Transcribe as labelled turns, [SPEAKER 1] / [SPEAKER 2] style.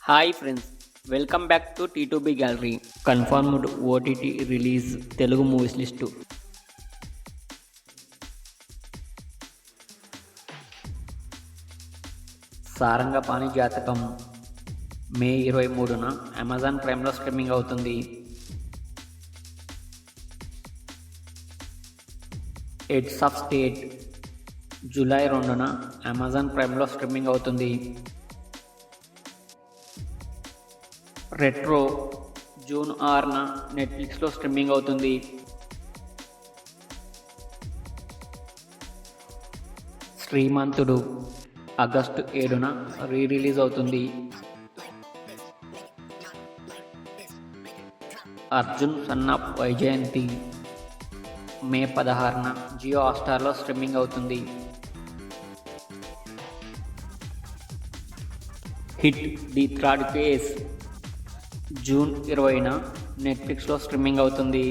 [SPEAKER 1] Hi friends, welcome back to T2B gallery. Confirmed OTT release Telugu movies list. Sarangapani Jathakam May 23న Amazon ప్రైమ్లో streaming అవుతుంది. Heads of state July 2న Amazon ప్రైమ్లో streaming అవుతుంది. Retro June 6న నెట్ఫ్లిక్స్లో స్ట్రీమింగ్ అవుతుంది. శ్రీమంతుడు ఆగస్టు 7న రీ రిలీజ్ అవుతుంది. Arjun son of Vyjayanthi May 16న జియో హాట్స్టార్లో స్ట్రీమింగ్ అవుతుంది. Hit the third phase June 20న నెట్ఫ్లిక్స్లో స్ట్రీమింగ్ అవుతుంది.